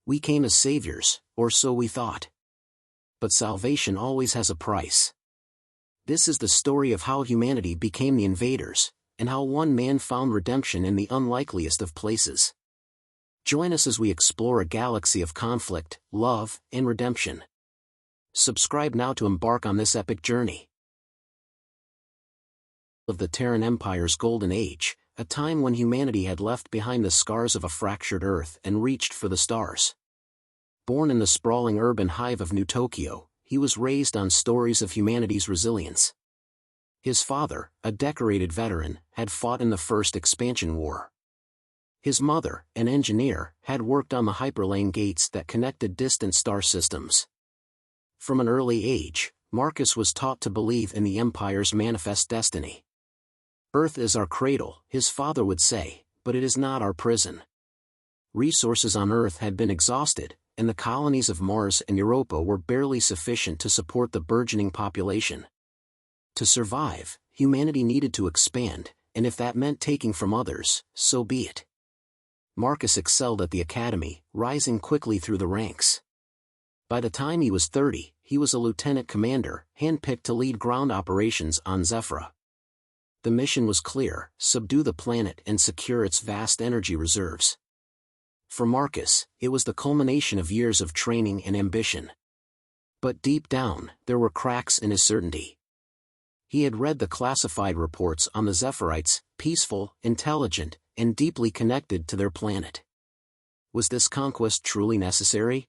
We came as saviors, or so we thought. But salvation always has a price. This is the story of how humanity became the invaders, and how one man found redemption in the unlikeliest of places. Join us as we explore a galaxy of conflict, love, and redemption. Subscribe now to embark on this epic journey. Of the Terran Empire's golden age, a time when humanity had left behind the scars of a fractured Earth and reached for the stars. Born in the sprawling urban hive of New Tokyo, he was raised on stories of humanity's resilience. His father, a decorated veteran, had fought in the First Expansion War. His mother, an engineer, had worked on the hyperlane gates that connected distant star systems. From an early age, Marcus was taught to believe in the Empire's manifest destiny. Earth is our cradle, his father would say, but it is not our prison. Resources on Earth had been exhausted, and the colonies of Mars and Europa were barely sufficient to support the burgeoning population. To survive, humanity needed to expand, and if that meant taking from others, so be it. Marcus excelled at the academy, rising quickly through the ranks. By the time he was 30, he was a lieutenant commander, handpicked to lead ground operations on Zephyra. The mission was clear: subdue the planet and secure its vast energy reserves. For Marcus, it was the culmination of years of training and ambition. But deep down, there were cracks in his certainty. He had read the classified reports on the Zephyrites, peaceful, intelligent, and deeply connected to their planet. Was this conquest truly necessary?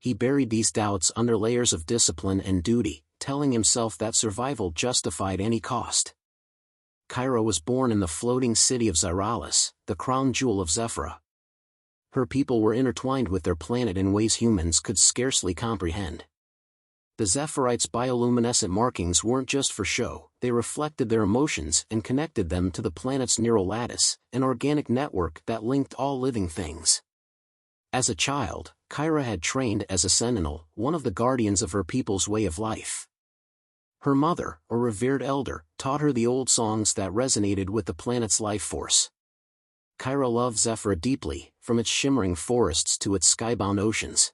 He buried these doubts under layers of discipline and duty, telling himself that survival justified any cost. Kyra was born in the floating city of Zyralis, the crown jewel of Zephyra. Her people were intertwined with their planet in ways humans could scarcely comprehend. The Zephyrites' bioluminescent markings weren't just for show, they reflected their emotions and connected them to the planet's neural lattice, an organic network that linked all living things. As a child, Kyra had trained as a sentinel, one of the guardians of her people's way of life. Her mother, a revered elder, taught her the old songs that resonated with the planet's life force. Kyra loved Zephyra deeply, from its shimmering forests to its skybound oceans.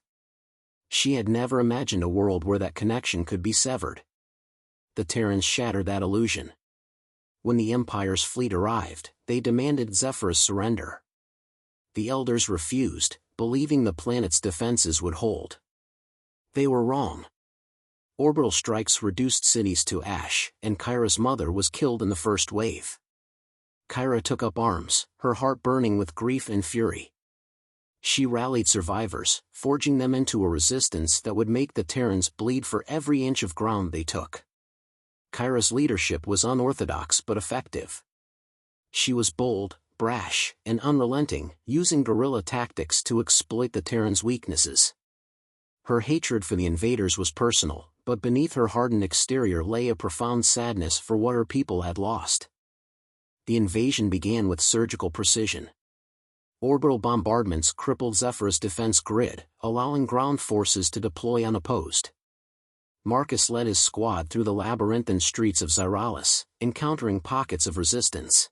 She had never imagined a world where that connection could be severed. The Terrans shattered that illusion. When the Empire's fleet arrived, they demanded Zephyra's surrender. The elders refused, believing the planet's defenses would hold. They were wrong. Orbital strikes reduced cities to ash, and Kyra's mother was killed in the first wave. Kyra took up arms, her heart burning with grief and fury. She rallied survivors, forging them into a resistance that would make the Terrans bleed for every inch of ground they took. Kyra's leadership was unorthodox but effective. She was bold, brash, and unrelenting, using guerrilla tactics to exploit the Terrans' weaknesses. Her hatred for the invaders was personal, but beneath her hardened exterior lay a profound sadness for what her people had lost. The invasion began with surgical precision. Orbital bombardments crippled Zephyra's defense grid, allowing ground forces to deploy unopposed. Marcus led his squad through the labyrinthine streets of Zyralis, encountering pockets of resistance.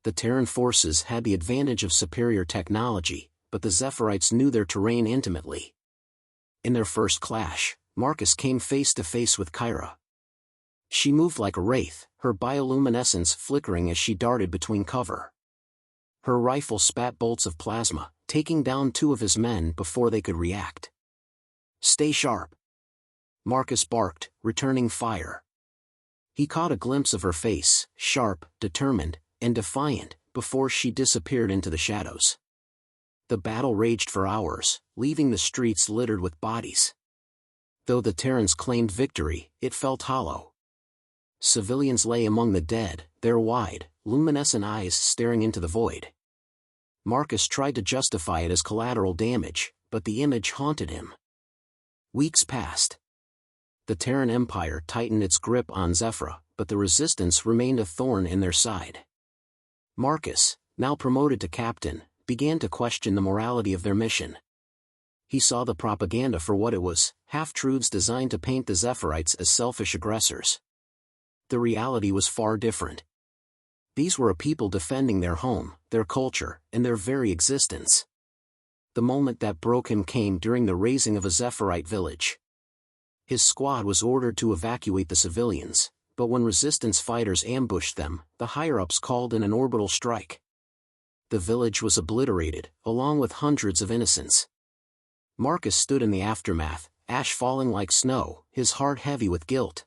The Terran forces had the advantage of superior technology, but the Zephyrites knew their terrain intimately. In their first clash, Marcus came face to face with Kyra. She moved like a wraith, her bioluminescence flickering as she darted between cover. Her rifle spat bolts of plasma, taking down two of his men before they could react. "Stay sharp," Marcus barked, returning fire. He caught a glimpse of her face, sharp, determined, and defiant, before she disappeared into the shadows. The battle raged for hours, leaving the streets littered with bodies. Though the Terrans claimed victory, it felt hollow. Civilians lay among the dead, their wide, luminescent eyes staring into the void. Marcus tried to justify it as collateral damage, but the image haunted him. Weeks passed. The Terran Empire tightened its grip on Zephyra, but the resistance remained a thorn in their side. Marcus, now promoted to captain, began to question the morality of their mission. He saw the propaganda for what it was, half-truths designed to paint the Zephyrites as selfish aggressors. The reality was far different. These were a people defending their home, their culture, and their very existence. The moment that broke him came during the razing of a Zephyrite village. His squad was ordered to evacuate the civilians, but when resistance fighters ambushed them, the higher-ups called in an orbital strike. The village was obliterated, along with hundreds of innocents. Marcus stood in the aftermath, ash falling like snow, his heart heavy with guilt.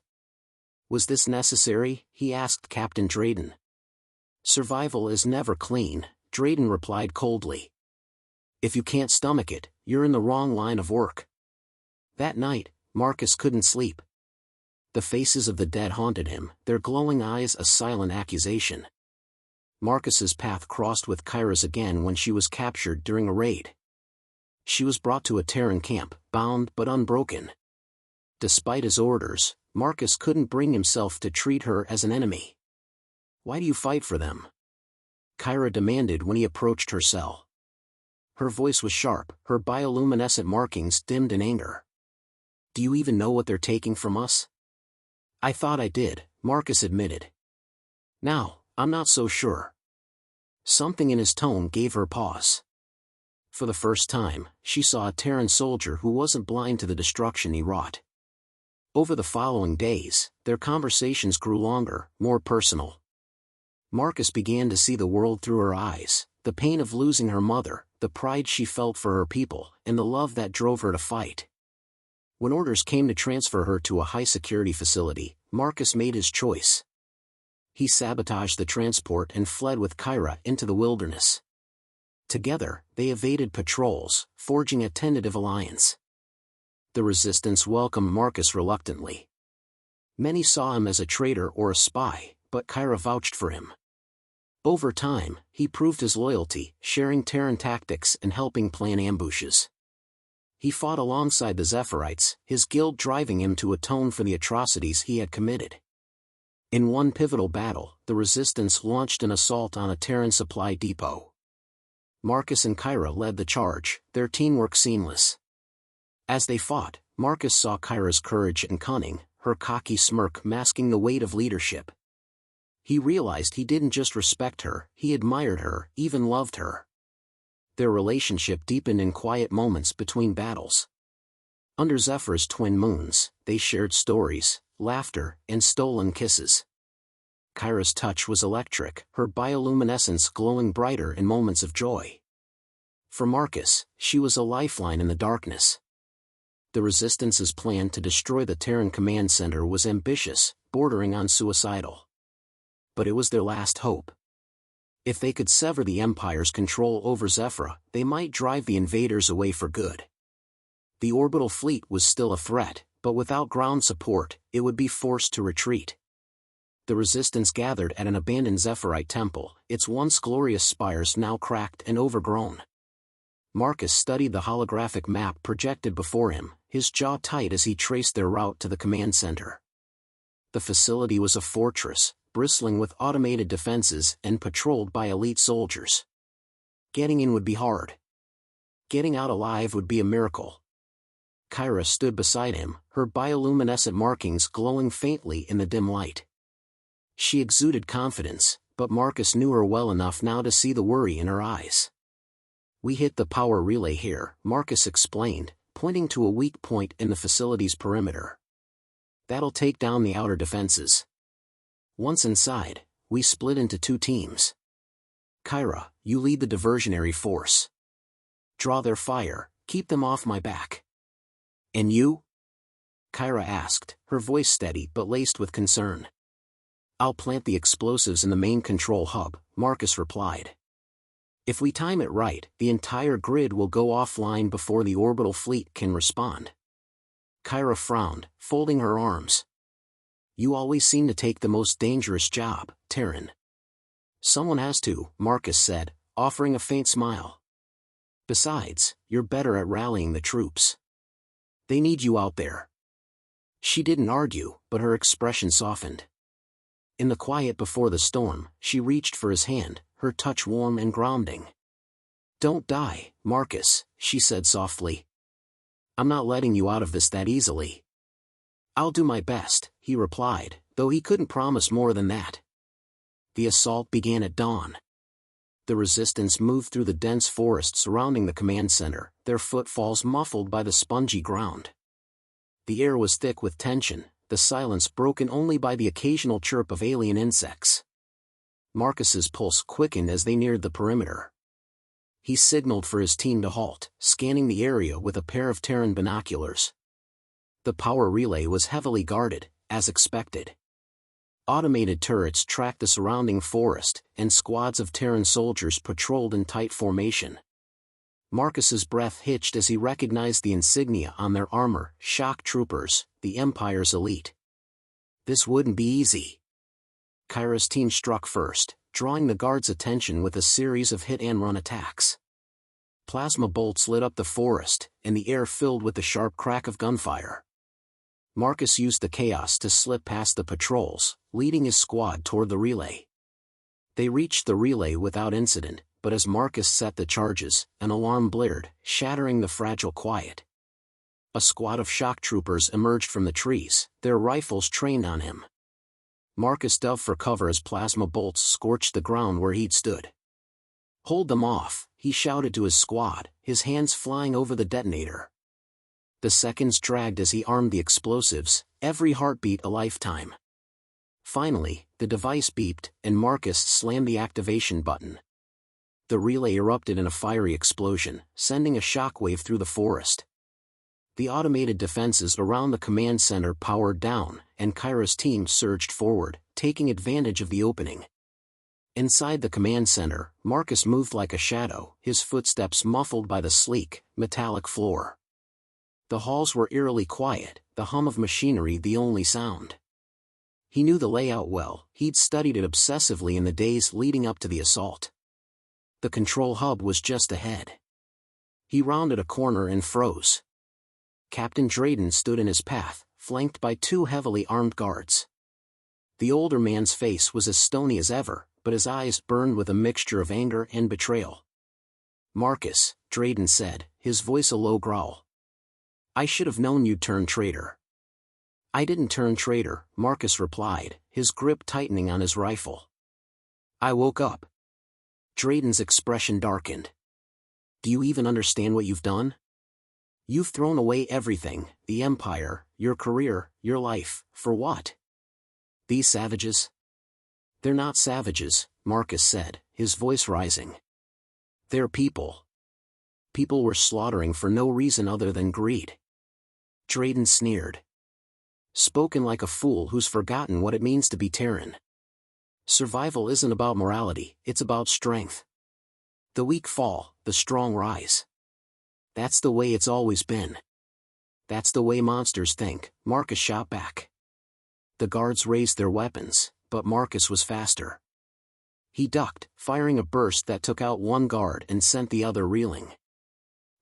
Was this necessary? He asked Captain Drayden. Survival is never clean, Drayden replied coldly. If you can't stomach it, you're in the wrong line of work. That night, Marcus couldn't sleep. The faces of the dead haunted him, their glowing eyes a silent accusation. Marcus's path crossed with Kyra's again when she was captured during a raid. She was brought to a Terran camp, bound but unbroken. Despite his orders, Marcus couldn't bring himself to treat her as an enemy. Why do you fight for them? Kyra demanded when he approached her cell. Her voice was sharp, her bioluminescent markings dimmed in anger. Do you even know what they're taking from us? I thought I did, Marcus admitted. Now, I'm not so sure. Something in his tone gave her pause. For the first time, she saw a Terran soldier who wasn't blind to the destruction he wrought. Over the following days, their conversations grew longer, more personal. Marcus began to see the world through her eyes, the pain of losing her mother, the pride she felt for her people, and the love that drove her to fight. When orders came to transfer her to a high-security facility, Marcus made his choice. He sabotaged the transport and fled with Kyra into the wilderness. Together, they evaded patrols, forging a tentative alliance. The resistance welcomed Marcus reluctantly. Many saw him as a traitor or a spy, but Kyra vouched for him. Over time, he proved his loyalty, sharing Terran tactics and helping plan ambushes. He fought alongside the Zephyrites, his guild driving him to atone for the atrocities he had committed. In one pivotal battle, the resistance launched an assault on a Terran supply depot. Marcus and Kyra led the charge, their teamwork seamless. As they fought, Marcus saw Kyra's courage and cunning, her cocky smirk masking the weight of leadership. He realized he didn't just respect her, he admired her, even loved her. Their relationship deepened in quiet moments between battles. Under Zephyra's twin moons, they shared stories, laughter, and stolen kisses. Kyra's touch was electric, her bioluminescence glowing brighter in moments of joy. For Marcus, she was a lifeline in the darkness. The Resistance's plan to destroy the Terran command center was ambitious, bordering on suicidal. But it was their last hope. If they could sever the Empire's control over Zephyra, they might drive the invaders away for good. The orbital fleet was still a threat, but without ground support, it would be forced to retreat. The Resistance gathered at an abandoned Zephyrite temple, its once glorious spires now cracked and overgrown. Marcus studied the holographic map projected before him, his jaw tight as he traced their route to the command center. The facility was a fortress, bristling with automated defenses and patrolled by elite soldiers. Getting in would be hard. Getting out alive would be a miracle. Kyra stood beside him, her bioluminescent markings glowing faintly in the dim light. She exuded confidence, but Marcus knew her well enough now to see the worry in her eyes. We hit the power relay here, Marcus explained, pointing to a weak point in the facility's perimeter. That'll take down the outer defenses. Once inside, we split into two teams. Kyra, you lead the diversionary force. Draw their fire, keep them off my back. And you? Kyra asked, her voice steady but laced with concern. I'll plant the explosives in the main control hub, Marcus replied. If we time it right, the entire grid will go offline before the orbital fleet can respond. Kyra frowned, folding her arms. You always seem to take the most dangerous job, Terran. Someone has to, Marcus said, offering a faint smile. Besides, you're better at rallying the troops. They need you out there. She didn't argue, but her expression softened. In the quiet before the storm, she reached for his hand, her touch warm and grounding. Don't die, Marcus, she said softly. I'm not letting you out of this that easily. I'll do my best, he replied, though he couldn't promise more than that. The assault began at dawn. The resistance moved through the dense forest surrounding the command center, their footfalls muffled by the spongy ground. The air was thick with tension, the silence broken only by the occasional chirp of alien insects. Marcus's pulse quickened as they neared the perimeter. He signaled for his team to halt, scanning the area with a pair of Terran binoculars. The power relay was heavily guarded, as expected. Automated turrets tracked the surrounding forest, and squads of Terran soldiers patrolled in tight formation. Marcus's breath hitched as he recognized the insignia on their armor: shock troopers, the Empire's elite. This wouldn't be easy. Kyra's team struck first, drawing the guards' attention with a series of hit-and-run attacks. Plasma bolts lit up the forest, and the air filled with the sharp crack of gunfire. Marcus used the chaos to slip past the patrols, leading his squad toward the relay. They reached the relay without incident, but as Marcus set the charges, an alarm blared, shattering the fragile quiet. A squad of shock troopers emerged from the trees, their rifles trained on him. Marcus dove for cover as plasma bolts scorched the ground where he'd stood. "Hold them off," he shouted to his squad, his hands flying over the detonator. The seconds dragged as he armed the explosives, every heartbeat a lifetime. Finally, the device beeped, and Marcus slammed the activation button. The relay erupted in a fiery explosion, sending a shockwave through the forest. The automated defenses around the command center powered down, and Kyra's team surged forward, taking advantage of the opening. Inside the command center, Marcus moved like a shadow, his footsteps muffled by the sleek, metallic floor. The halls were eerily quiet, the hum of machinery the only sound. He knew the layout well, he'd studied it obsessively in the days leading up to the assault. The control hub was just ahead. He rounded a corner and froze. Captain Drayden stood in his path, flanked by two heavily armed guards. The older man's face was as stony as ever, but his eyes burned with a mixture of anger and betrayal. "Marcus," Drayden said, his voice a low growl. "I should have known you'd turn traitor." "I didn't turn traitor," Marcus replied, his grip tightening on his rifle. "I woke up." Drayden's expression darkened. "Do you even understand what you've done? You've thrown away everything, the Empire, your career, your life, for what? These savages?" "They're not savages," Marcus said, his voice rising. "They're people. People we're slaughtering for no reason other than greed." Drayden sneered. "Spoken like a fool who's forgotten what it means to be Terran. Survival isn't about morality, it's about strength. The weak fall, the strong rise. That's the way it's always been. That's the way monsters think," Marcus shot back. The guards raised their weapons, but Marcus was faster. He ducked, firing a burst that took out one guard and sent the other reeling.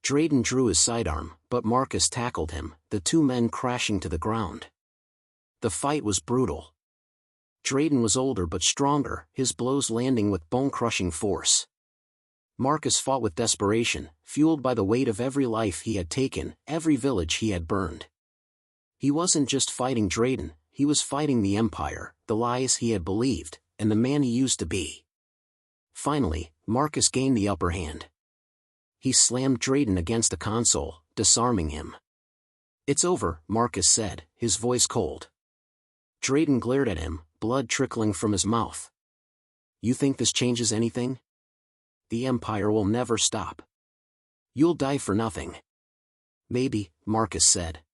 Drayden drew his sidearm, but Marcus tackled him, the two men crashing to the ground. The fight was brutal. Drayden was older but stronger, his blows landing with bone-crushing force. Marcus fought with desperation, fueled by the weight of every life he had taken, every village he had burned. He wasn't just fighting Drayden, he was fighting the Empire, the lies he had believed, and the man he used to be. Finally, Marcus gained the upper hand. He slammed Drayden against the console, disarming him. "It's over," Marcus said, his voice cold. Drayden glared at him, blood trickling from his mouth. "You think this changes anything? The Empire will never stop. You'll die for nothing." "Maybe," Marcus said.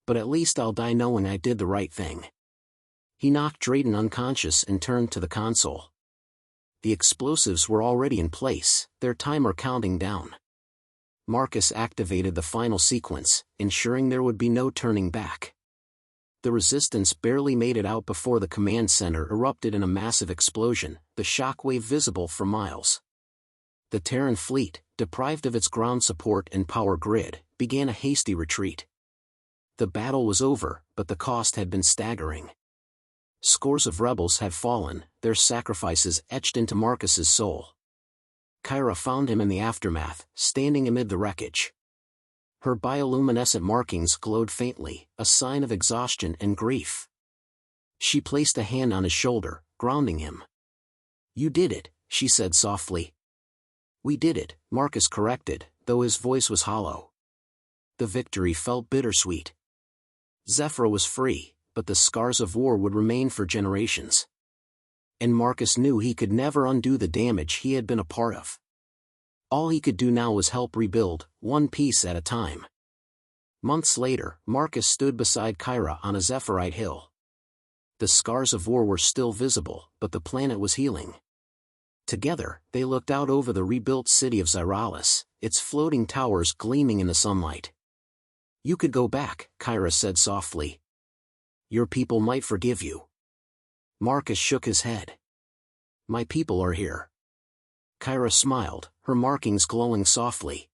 "But at least I'll die knowing I did the right thing." He knocked Drayden unconscious and turned to the console. The explosives were already in place, their timer counting down. Marcus activated the final sequence, ensuring there would be no turning back. The resistance barely made it out before the command center erupted in a massive explosion, the shockwave visible for miles. The Terran fleet, deprived of its ground support and power grid, began a hasty retreat. The battle was over, but the cost had been staggering. Scores of rebels had fallen, their sacrifices etched into Marcus's soul. Kyra found him in the aftermath, standing amid the wreckage. Her bioluminescent markings glowed faintly, a sign of exhaustion and grief. She placed a hand on his shoulder, grounding him. "You did it," she said softly. We did it, Marcus corrected, though his voice was hollow. The victory felt bittersweet. Zephyra was free, but the scars of war would remain for generations. And Marcus knew he could never undo the damage he had been a part of. All he could do now was help rebuild, one piece at a time. Months later, Marcus stood beside Kyra on a Zephyrite hill. The scars of war were still visible, but the planet was healing. Together, they looked out over the rebuilt city of Zyralis, its floating towers gleaming in the sunlight. You could go back, Kyra said softly. Your people might forgive you. Marcus shook his head. My people are here. Kyra smiled, her markings glowing softly.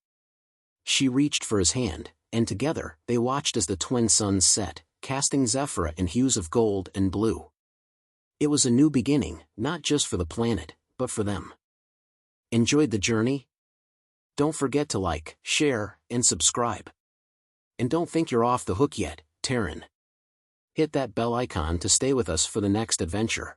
She reached for his hand, and together, they watched as the twin suns set, casting Zephyra in hues of gold and blue. It was a new beginning, not just for the planet, but for them. Enjoyed the journey? Don't forget to like, share, and subscribe. And don't think you're off the hook yet, Terran. Hit that bell icon to stay with us for the next adventure.